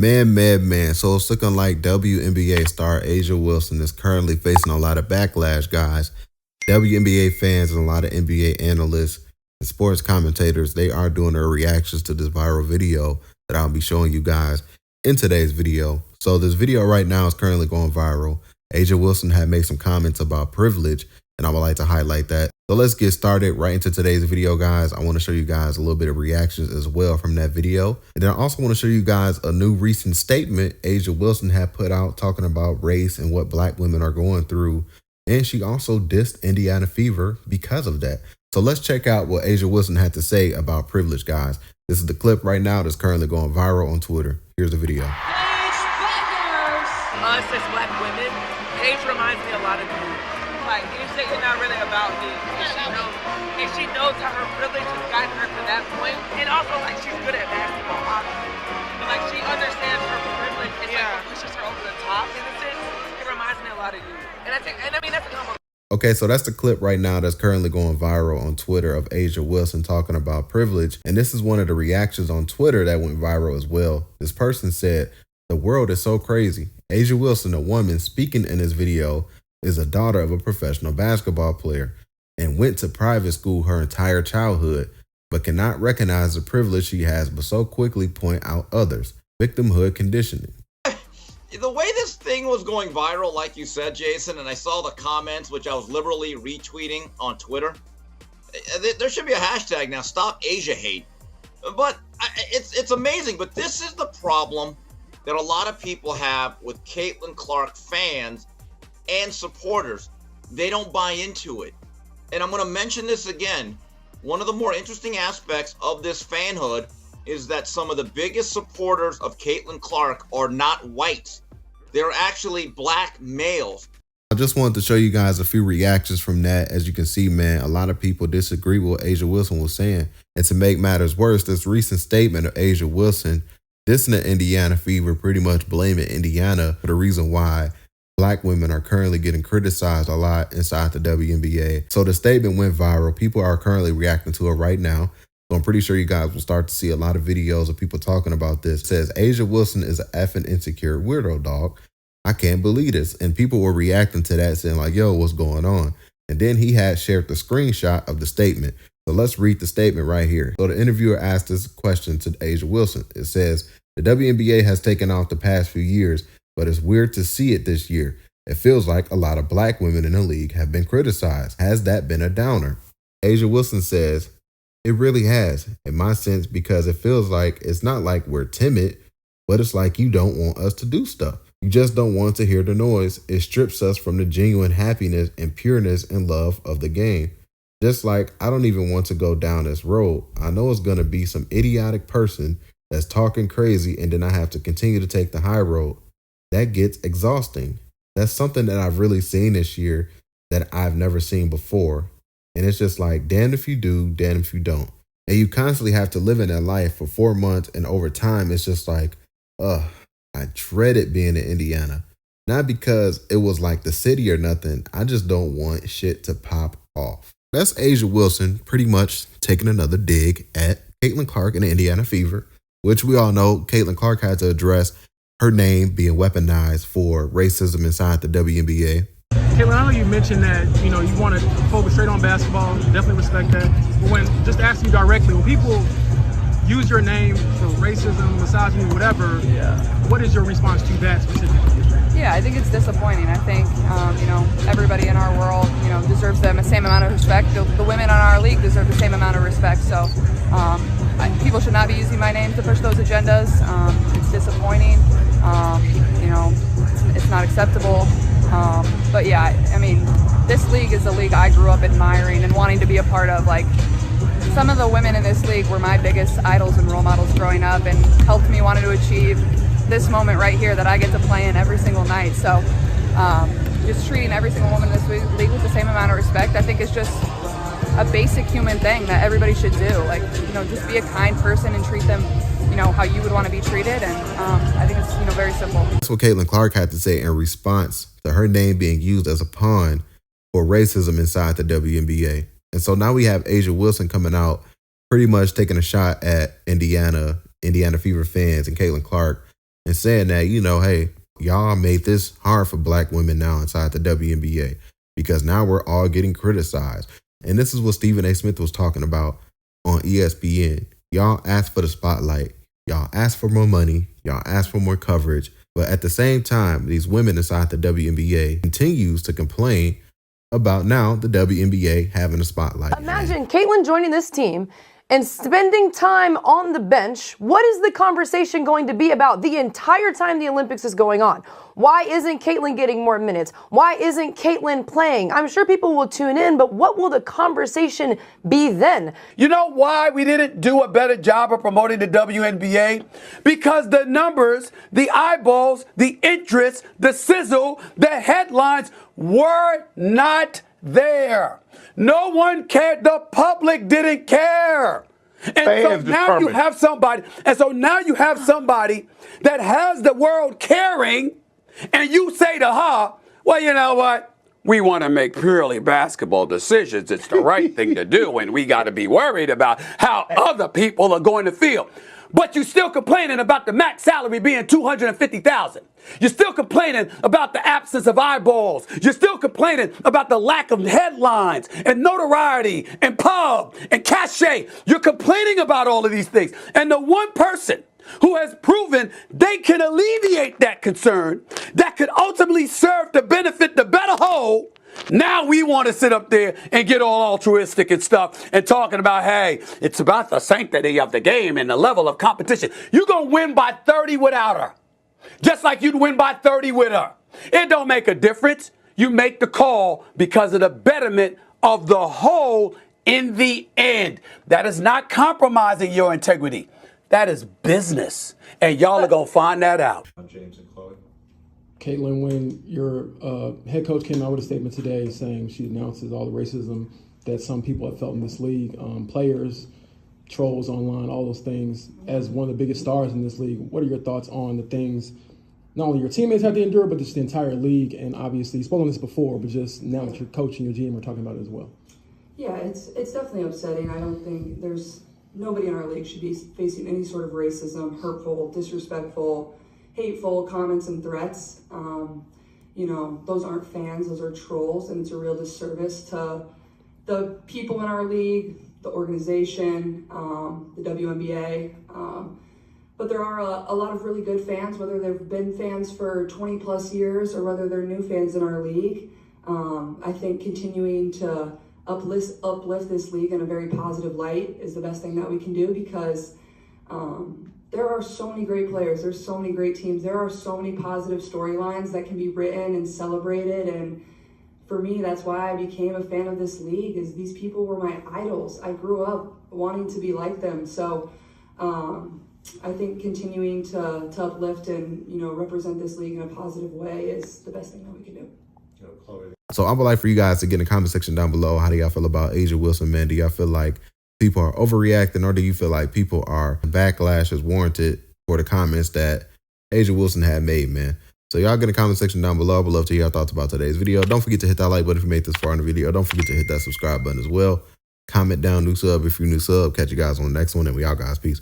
Man. So it's looking like WNBA star A'ja Wilson is currently facing a lot of backlash, guys. WNBA fans and a lot of NBA analysts and sports commentators, they are doing their reactions to this viral video that I'll be showing you guys in today's video. So this video right now is currently going viral. A'ja Wilson had made some comments about privilege, and I would like to highlight that. So let's get started right into today's video, guys. I want to show you guys a little bit of reactions as well from that video. And then I also want to show you guys a new recent statement A'ja Wilson had put out talking about race and what black women are going through. And she also dissed Indiana Fever because of that. So let's check out what A'ja Wilson had to say about privilege, guys. This is the clip right now that's currently going viral on Twitter. Here's the video. Us as black women, Paige reminds me a lot of you. Like, you say you're not really about me. And she knows how her privilege has gotten her to that point. And also, like, she's good at basketball, obviously. But, like, she understands her privilege and like, pushes her over the top in a sense. It reminds me a lot of you. And I mean, that's a compliment. Okay, so that's the clip right now that's currently going viral on Twitter of A'ja Wilson talking about privilege. And this is one of the reactions on Twitter that went viral as well. This person said, "The world is so crazy. A'ja Wilson, a woman speaking in this video, is a daughter of a professional basketball player and went to private school her entire childhood, but cannot recognize the privilege she has, but so quickly point out others. Victimhood conditioning." The way this thing was going viral, like you said, Jason, and I saw the comments, which I was liberally retweeting on Twitter, there should be a hashtag now, Stop A'ja Hate. But it's amazing, but this is the problem that a lot of people have with Caitlin Clark fans and supporters. They don't buy into it. And I'm going to mention this again. One of the more interesting aspects of this fanhood is that some of the biggest supporters of Caitlin Clark are not whites. They're actually black males. I just wanted to show you guys a few reactions from that. As you can see, man, a lot of people disagree with what A'ja Wilson was saying. And to make matters worse, this recent statement of A'ja Wilson dissing the Indiana Fever, pretty much blaming Indiana for the reason why black women are currently getting criticized a lot inside the WNBA. So the statement went viral. People are currently reacting to it right now. So I'm pretty sure you guys will start to see a lot of videos of people talking about this. It says, "A'ja Wilson is an effing insecure weirdo, dog. I can't believe this." And people were reacting to that saying like, yo, what's going on? And then he had shared the screenshot of the statement. So let's read the statement right here. So the interviewer asked this question to A'ja Wilson. It says, "The WNBA has taken off the past few years, but it's weird to see it this year. It feels like a lot of black women in the league have been criticized. Has that been a downer?" A'ja Wilson says, "It really has, in my sense, because it feels like it's not like we're timid, but it's like you don't want us to do stuff. You just don't want to hear the noise. It strips us from the genuine happiness and pureness and love of the game. Just like I don't even want to go down this road. I know it's going to be some idiotic person that's talking crazy, and then I have to continue to take the high road. That gets exhausting. That's something that I've really seen this year that I've never seen before. And it's just like, damn if you do, damn if you don't. And you constantly have to live in that life for 4 months. And over time, it's just like, I dreaded being in Indiana. Not because it was like the city or nothing. I just don't want shit to pop off." That's A'ja Wilson pretty much taking another dig at Caitlin Clark and the Indiana Fever, which we all know Caitlin Clark had to address her name being weaponized for racism inside the WNBA. Caitlin, I know you mentioned that, you want to focus straight on basketball. Definitely respect that. But when, just asking you directly, when people use your name for racism, misogyny, whatever, what is your response to that specifically? Yeah, I think it's disappointing. I think, everybody in our world, deserves the same amount of respect. The women on our league deserve the same amount of respect. So people should not be using my name to push those agendas. It's disappointing. It's not acceptable. But yeah, I mean, this league is a league I grew up admiring and wanting to be a part of. Like, some of the women in this league were my biggest idols and role models growing up and helped me want to achieve this moment right here that I get to play in every single night. So just treating every single woman in this league with the same amount of respect, I think is just a basic human thing that everybody should do. Like, just be a kind person and treat them, how you would want to be treated. And I think it's, very simple. That's what Caitlin Clark had to say in response to her name being used as a pawn for racism inside the WNBA. And so now we have A'ja Wilson coming out, pretty much taking a shot at Indiana Fever fans and Caitlin Clark and saying that, hey, y'all made this hard for black women now inside the WNBA because now we're all getting criticized. And this is what Stephen A. Smith was talking about on ESPN. Y'all asked for the spotlight. Y'all asked for more money. Y'all asked for more coverage. But at the same time, these women inside the WNBA continues to complain about now the WNBA having a spotlight. Imagine Caitlin joining this team and spending time on the bench. What is the conversation going to be about the entire time the Olympics is going on? Why isn't Caitlin getting more minutes? Why isn't Caitlin playing? I'm sure people will tune in, but what will the conversation be then? You know why we didn't do a better job of promoting the WNBA? Because the numbers, the eyeballs, the interest, the sizzle, the headlines were not there. No one cared. The public didn't care. And so now you have somebody, that has the world caring, and you say to her, well, you know what? We want to make purely basketball decisions. It's the right thing to do, and we got to be worried about how other people are going to feel. But you're still complaining about the max salary being $250,000. You're still complaining about the absence of eyeballs. You're still complaining about the lack of headlines and notoriety and pub and cachet. You're complaining about all of these things. And the one person who has proven they can alleviate that concern, that could ultimately serve to benefit the better whole, now we want to sit up there and get all altruistic and stuff and talking about, hey, it's about the sanctity of the game and the level of competition. You're going to win by 30 without her, just like you'd win by 30 with her. It don't make a difference. You make the call because of the betterment of the whole in the end. That is not compromising your integrity. That is business. And y'all are going to find that out. James and Chloe. Caitlin, when your head coach came out with a statement today saying she announces all the racism that some people have felt in this league, players, trolls online, all those things, as one of the biggest stars in this league, what are your thoughts on the things not only your teammates have to endure, but just the entire league? And obviously, you've spoken on this before, but just now that your coach and your GM are talking about it as well. Yeah, it's definitely upsetting. I don't think nobody in our league should be facing any sort of racism, hurtful, disrespectful, hateful comments and threats. Those aren't fans, those are trolls, and it's a real disservice to the people in our league, the organization, the WNBA. But there are a lot of really good fans, whether they've been fans for 20 plus years or whether they're new fans in our league. I think continuing to uplift this league in a very positive light is the best thing that we can do, because there are so many great players, there's so many great teams, there are so many positive storylines that can be written and celebrated. And for me, that's why I became a fan of this league, is these people were my idols. I grew up wanting to be like them. So I think continuing to uplift and represent this league in a positive way is the best thing that we can do. So I would like for you guys to get in the comment section down below. How do y'all feel about A'ja Wilson, man? Do y'all feel like people are overreacting, or do you feel like people are backlash is warranted for the comments that A'ja Wilson had made, man? So y'all get in the comment section down below. I would love to hear your thoughts about today's video. Don't forget to hit that like button if you made this far in the video. Don't forget to hit that subscribe button as well. Comment down, new sub if you're new sub. Catch you guys on the next one, and we out, guys. Peace.